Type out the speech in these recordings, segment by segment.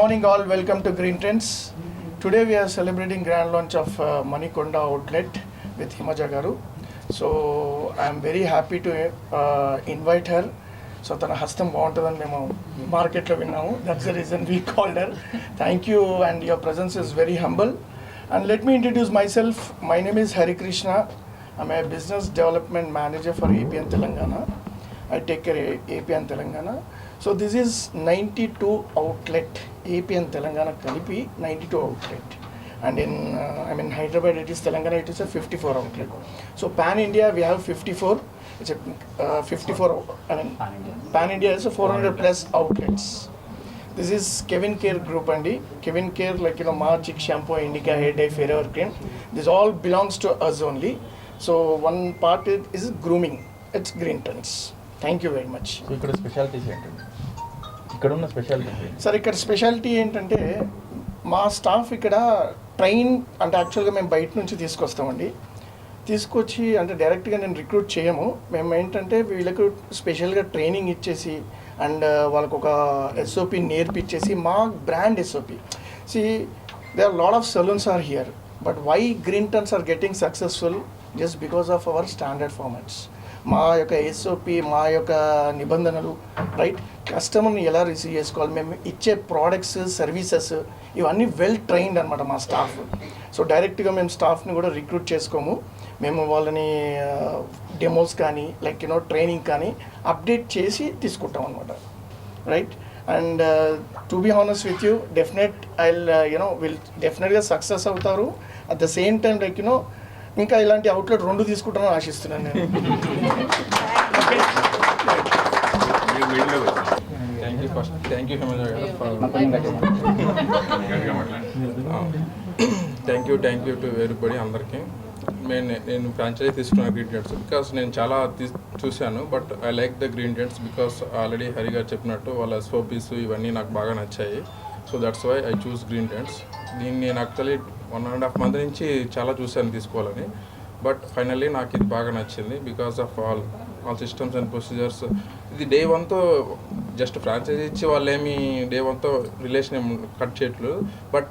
morning all, welcome to Green Trends. Today we are celebrating grand launch of Manikonda outlet with Himaja Garu. So I am very happy to invite her. So తన హస్తం బాగుంటుందని మేము మార్కెట్లో విన్నాము. That's the reason we called her. Thank you, and your presence is very humble. And let me introduce myself. My name is Hari Krishna. I'm a business development manager for AP and Telangana. I take care of AP and Telangana. So this is 92 outlet, AP and Telangana Kalipi, 92 outlet. And in Hyderabad it is Telangana, it is a 54 outlet. So Pan India we have 54. It's a 54. Pan India is a 400 plus outlets. This is Kevin Care Group and Kevin Care, like Magic Shampoo, Indica Hair Dye, Forever Cream. This all belongs to us only. So one part is grooming. It's Green Trends. Thank you very much. So ఇక్కడ specialities ఏంటండి? ఇక్కడ ఉన్న speciality sir, ఇక్కడ speciality ఏంటంటే మా staff ఇక్కడ train అంటే యాక్చువల్గా మేము బయట నుంచి తీసుకొస్తామండి. తీసుకొచ్చి అంటే డైరెక్ట్గా నేను రిక్రూట్ చేయము. మేము ఏంటంటే వీళ్ళకు స్పెషల్గా ట్రైనింగ్ ఇచ్చేసి అండ్ వాళ్ళకు ఒక ఎస్ఓపి నేర్పించేసి మా brand SOP. See they are lot of salons are here, but why Green Trends are getting successful just because of our standard formats. మా యొక్క ఎస్ఓపి, మా యొక్క నిబంధనలు, రైట్, కస్టమర్ని ఎలా రిసీవ్ చేసుకోవాలి, మేము ఇచ్చే ప్రోడక్ట్స్, సర్వీసెస్ ఇవన్నీ వెల్ ట్రైన్డ్ అనమాట మా స్టాఫ్. సో డైరెక్ట్గా మేము స్టాఫ్ని కూడా రిక్రూట్ చేసుకోము. మేము వాళ్ళని డెమోస్ కానీ లైక్ ట్రైనింగ్ కానీ అప్డేట్ చేసి తీసుకుంటాం అనమాట, right. And to be honest with you, will డెఫినెట్గా సక్సెస్ అవుతారు. At the same time like ఇంకా ఇలాంటి అవుట్లెట్ 2 తీసుకుంటానని ఆశిస్తున్నాను నేను. థ్యాంక్ యూ టు ఎవ్రీబడి అందరికీ. నేను ఫ్రాంచైజీ తీసుకున్న గ్రీన్ టెంట్స్ బికాస్ నేను చాలా చూశాను, but I like the Green Trends because already Hari garu చెప్పినట్టు వాళ్ళ ఎస్ఓపీస్ ఇవన్నీ నాకు బాగా నచ్చాయి. So that's why I choose Green Trends. దీన్ని నేను యాక్చువల్లీ 1.5 months నుంచి చాలా చూశాను తీసుకోవాలని, బట్ ఫైనల్లీ నాకు ఇది బాగా నచ్చింది because of all systems and procedures. ఇది డే 1తో జస్ట్ ఫ్రాంచైజీ ఇచ్చి వాళ్ళు ఏమి డే 1తో రిలేషన్ ఏమి కట్ చేయట్లేదు, బట్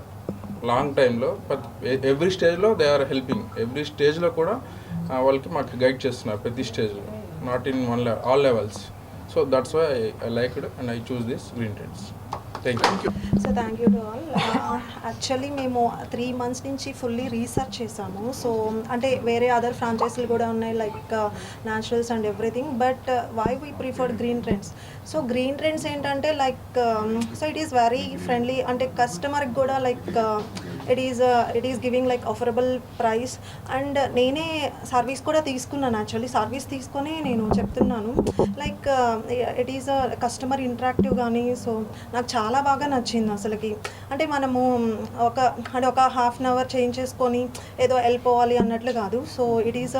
లాంగ్ టైంలో బట్ ఎవ్రీ స్టేజ్లో దే ఆర్ హెల్పింగ్. ఎవ్రీ స్టేజ్లో కూడా వాళ్ళకి మాకు గైడ్ చేస్తున్నారు ప్రతి స్టేజ్లో, not in all levels. So that's why I like it and I choose this Green Trends. Thank you. So thank you to all. Actually మేము 3 months నుంచి ఫుల్లీ రీసెర్చ్ చేసాము. సో అంటే వేరే అదర్ ఫ్రాంచైజీలు కూడా ఉన్నాయి like Naturals and everything, but why we preferred Green Trends. So Green Trends ఏంటంటే like so it is very friendly, అంటే కస్టమర్కి కూడా like it is giving like affordable price. And నేనే సర్వీస్ కూడా తీసుకున్నాను. యాక్చువల్లీ సర్వీస్ తీసుకొని నేను చెప్తున్నాను like it is customer interactive కానీ. సో నాకు చాలా బాగా నచ్చింది అసలుకి. అంటే మనము ఒక హాఫ్ అన్ అవర్ చేంజ్ చేసుకొని ఏదో వెళ్ళిపోవాలి అన్నట్లు కాదు. సో ఇట్ ఈస్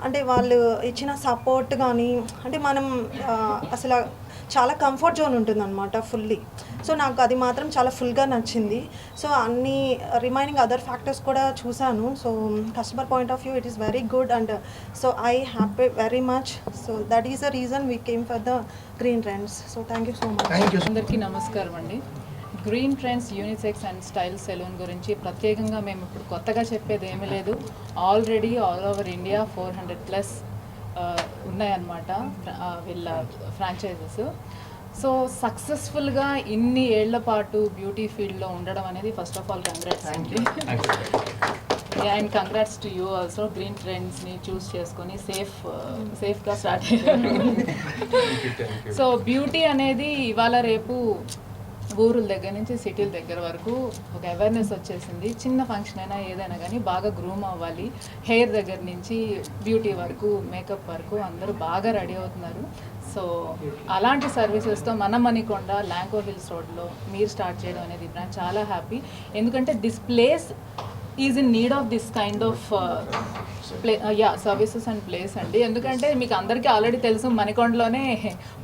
అంటే వాళ్ళు ఇచ్చిన సపోర్ట్ కానీ అంటే మనం అసలు చాలా కంఫర్ట్ జోన్ ఉంటుంది అనమాట ఫుల్లీ. సో నాకు అది మాత్రం చాలా ఫుల్గా నచ్చింది. సో అన్ని రిమైనింగ్ అదర్ ఫ్యాక్టర్స్ కూడా చూశాను. So customer point of view it is very good and so I happy very much. So that is the reason we came for the Green Trends. So thank you so much. అందరికీ నమస్కారం అండి. Green Trends unisex and style salon గురించి ప్రత్యేకంగా మేము ఇప్పుడు కొత్తగా చెప్పేది ఏమీ లేదు. ఆల్రెడీ ఆల్ ఓవర్ ఇండియా 400+ ఉన్నాయన్నమాట వీళ్ళ ఫ్రాంచైజెస్. సో సక్సెస్ఫుల్గా ఇన్ని ఏళ్ల పాటు బ్యూటీ ఫీల్డ్లో ఉండడం అనేది ఫస్ట్ ఆఫ్ ఆల్ కంగ్రాట్స్ అండి. And congrats to you also. Green ట్రెండ్స్ని చూస్ చేసుకొని సేఫ్గా స్టార్ట్ అయ్యారు. సో బ్యూటీ అనేది ఇవాళ రేపు ఊరుల దగ్గర నుంచి సిటీల దగ్గర వరకు ఒక అవేర్నెస్ వచ్చేసింది. చిన్న ఫంక్షన్ అయినా ఏదైనా కానీ బాగా గ్రూమ్ అవ్వాలి. హెయిర్ దగ్గర నుంచి బ్యూటీ వరకు, మేకప్ వరకు అందరూ బాగా రెడీ అవుతున్నారు. సో అలాంటి సర్వీసెస్తో మన మణికొండ ల్యాంకో హిల్స్ రోడ్లో మీరు స్టార్ట్ చేయడం అనేది నాకు చాలా హ్యాపీ. ఎందుకంటే this place is in need of this kind of services and place అండి. ఎందుకంటే మీకు అందరికీ ఆల్రెడీ తెలుసు మణికొండలోనే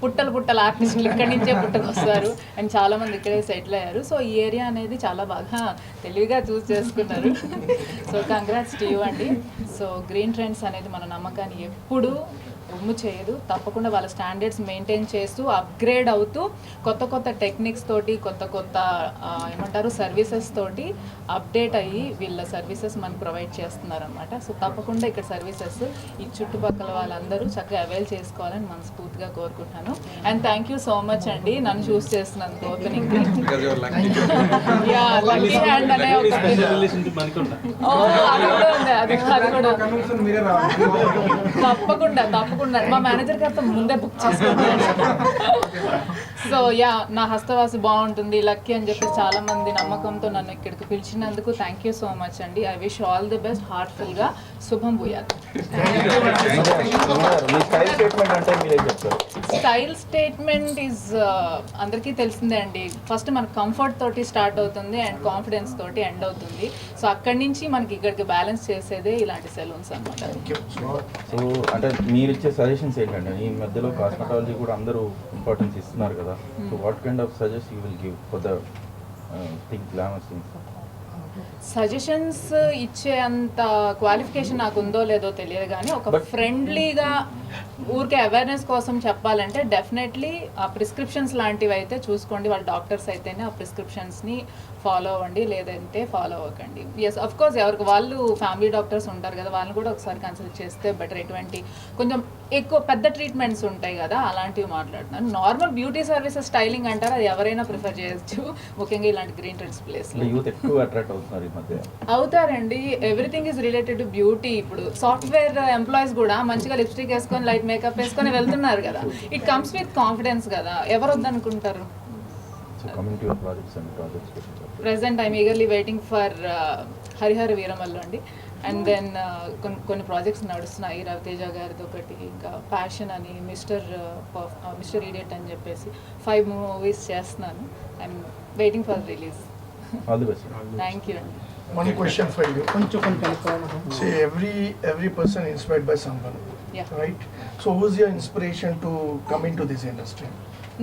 పుట్టల ఆర్టిస్టులు ఇక్కడి నుంచే పుట్టుకొస్తారు అండ్ చాలామంది ఇక్కడే సెటిల్ అయ్యారు. సో ఈ ఏరియా అనేది చాలా బాగా తెలివిగా చూస్ చేసుకున్నారు. సో కంగ్రాట్స్ టు యూ అండి. సో గ్రీన్ ట్రెండ్స్ అనేది మన నమ్మకాన్ని ఎప్పుడు బొమ్ము చేయదు. తప్పకుండా వాళ్ళ స్టాండర్డ్స్ మెయింటైన్ చేస్తూ అప్గ్రేడ్ అవుతూ కొత్త టెక్నిక్స్ తోటి కొత్త ఏమంటారు సర్వీసెస్ తోటి అప్డేట్ అయ్యి వీళ్ళ సర్వీసెస్ మనకు ప్రొవైడ్ చేస్తున్నారనమాట. సో తప్పకుండా ఇక్కడ సర్వీసెస్ ఈ చుట్టుపక్కల వాళ్ళందరూ చక్కగా అవైల్ చేసుకోవాలని మనస్ఫూర్తిగా కోరుకుంటున్నాను. And thank you so much అండి నన్ను చూస్ చేస్తున్నందుకు ఓపెనింగ్. లక్కీ హ్యాండ్ అనే ఒక తప్పకుండా మా మేనేజర్ గారితో ముందే బుక్ చేసుకుంటాను. సో నా హస్తవాసి బాగుంటుంది లక్కీ అని చెప్పి చాలా మంది నమ్మకంతో నన్ను ఇక్కడికి పిలిచినందుకు థ్యాంక్ యూ సో మచ్ అండి. I wish all the best heartful గా. శుభం భూయాత్. స్టైల్ స్టేట్మెంట్ ఈజ్ అందరికీ తెలిసిందే అండి. ఫస్ట్ మనకు కంఫర్ట్ తోటి స్టార్ట్ అవుతుంది అండ్ కాన్ఫిడెన్స్ తోటి ఎండ్ అవుతుంది. సో అక్కడి నుంచి మనకి ఇక్కడికి బ్యాలెన్స్ చేసేదే ఇలాంటి సెలూన్స్ అనమాట. సో అంటే మీరు ఇచ్చే సజెషన్స్ ఏంటంటే ఈ మధ్యలో కాస్మెటాలజీ కూడా అందరూ ఇంపార్టెన్స్ ఇస్తున్నారు కదా. So what kind of suggest you will give for the thing glamours things? Suggestions ఇచ్చే అంత క్వాలిఫికేషన్ నాకు ఉందో లేదో తెలియదు కానీ ఒక ఫ్రెండ్లీగా ఊరికే అవేర్నెస్ కోసం చెప్పాలంటే డెఫినెట్లీ ఆ ప్రిస్క్రిప్షన్స్ లాంటివి అయితే చూసుకోండి. వాళ్ళ డాక్టర్స్ అయితేనే ఆ ప్రిస్క్రిప్షన్స్ని ఫాలో అవ్వండి, లేదంటే ఫాలో అవ్వకండి. ఎస్ అఫ్ కోర్స్ ఎవరికి వాళ్ళు ఫ్యామిలీ డాక్టర్స్ ఉంటారు కదా, వాళ్ళని కూడా ఒకసారి కన్సల్ట్ చేస్తే బెటర్. ఎటువంటి కొంచెం ఎక్కువ పెద్ద ట్రీట్మెంట్స్ ఉంటాయి కదా అలాంటివి మాట్లాడుతున్నాను. నార్మల్ బ్యూటీ సర్వీసెస్ స్టైలింగ్ అంటారు, అది ఎవరైనా ప్రిఫర్ చేయొచ్చు, ముఖ్యంగా ఇలాంటి గ్రీన్ ట్రెండ్స్ ప్లేస్లో. యూత్ ఎక్కువ అట్రాక్ట్ అవుతున్నారు ఈ మధ్య. అవుతారండి. Everything is related to beauty. ఇప్పుడు సాఫ్ట్వేర్ ఎంప్లాయీస్ కూడా మంచిగా లిప్స్టిక్ వేసుకొని లైట్ మేకప్ వేసుకొని వెళ్తున్నారు కదా. ఇట్ కమ్స్ విత్ కాన్ఫిడెన్స్ కదా, ఎవరు వద్దనుకుంటారు. Present I'm eagerly waiting for Harihara Veeramallu అండి. అండ్ దెన్ కొన్ని ప్రాజెక్ట్స్ నడుస్తున్నాయి. రవితేజ గారిది ఒకటి, ఇంకా ప్యాషన్ అని, మిస్టర్ ఈడియట్ అని చెప్పేసి 5 మూవీస్ చేస్తున్నాను. I'm waiting for release. Thank you అండి. One question for you. See, every person inspired by someone, Yeah. right? So who's your inspiration to come into this industry?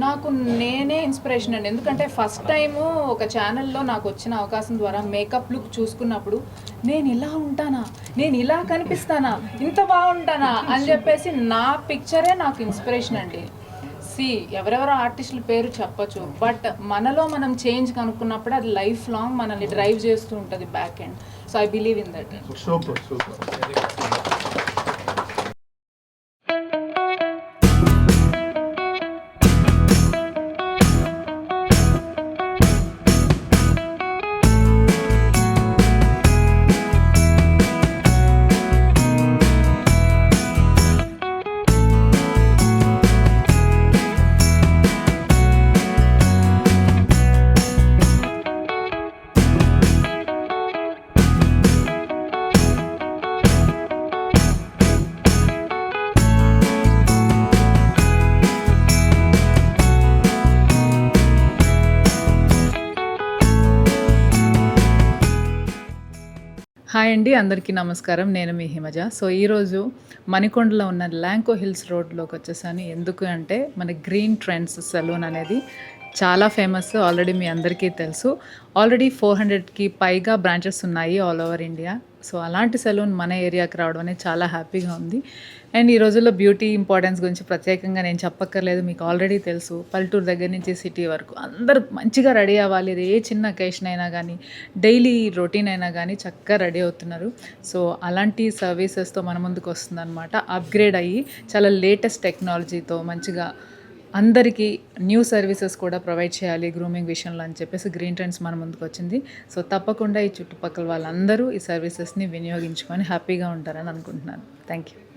నాకు నేనే inspiration అండి. ఎందుకంటే first time ఒక ఛానల్లో నాకు వచ్చిన అవకాశం ద్వారా మేకప్ లుక్ చూసుకున్నప్పుడు నేను ఇలా ఉంటానా, నేను ఇలా కనిపిస్తానా, ఇంత బాగుంటానా అని చెప్పేసి నా పిక్చరే నాకు ఇన్స్పిరేషన్ అండి. ఎవరెవరో ఆర్టిస్టుల పేరు చెప్పచ్చు, బట్ మనలో మనం చేంజ్ కనుక్కున్నప్పుడు అది లైఫ్ లాంగ్ మనల్ని డ్రైవ్ చేస్తూ ఉంటుంది back end. So I believe in that. Super. Hi అండి, అందరికీ నమస్కారం. నేను మీ హిమజ. సో ఈరోజు మణికొండలో ఉన్న ల్యాంకో హిల్స్ రోడ్లోకి వచ్చేసాను. ఎందుకు అంటే మన గ్రీన్ ట్రెండ్స్ సెలూన్ అనేది చాలా ఫేమస్, ఆల్రెడీ మీ అందరికీ తెలుసు. ఆల్రెడీ 400కి పైగా బ్రాంచెస్ ఉన్నాయి ఆల్ ఓవర్ ఇండియా. సో అలాంటి సెలూన్ మన ఏరియాకి రావడం అనేది చాలా హ్యాపీగా ఉంది. అండ్ ఈ రోజుల్లో బ్యూటీ ఇంపార్టెన్స్ గురించి ప్రత్యేకంగా నేను చెప్పక్కర్లేదు, మీకు ఆల్రెడీ తెలుసు. పల్లెటూరు దగ్గర నుంచి సిటీ వరకు అందరూ మంచిగా రెడీ అవ్వాలి. ఏ చిన్న అకేషన్ అయినా కానీ, డైలీ రొటీన్ అయినా కానీ చక్కగా రెడీ అవుతున్నారు. సో అలాంటి సర్వీసెస్తో మన ముందుకు వస్తుందన్నమాట. అప్గ్రేడ్ అయ్యి చాలా లేటెస్ట్ టెక్నాలజీతో మంచిగా అందరికీ న్యూ సర్వీసెస్ కూడా ప్రొవైడ్ చేయాలి గ్రూమింగ్ విషయంలో అని చెప్పేసి గ్రీన్ ట్రెండ్స్ మన ముందుకు వచ్చింది. సో తప్పకుండా ఈ చుట్టుపక్కల వాళ్ళందరూ ఈ సర్వీసెస్ని వినియోగించుకొని హ్యాపీగా ఉంటారని అనుకుంటున్నాను. Thank you.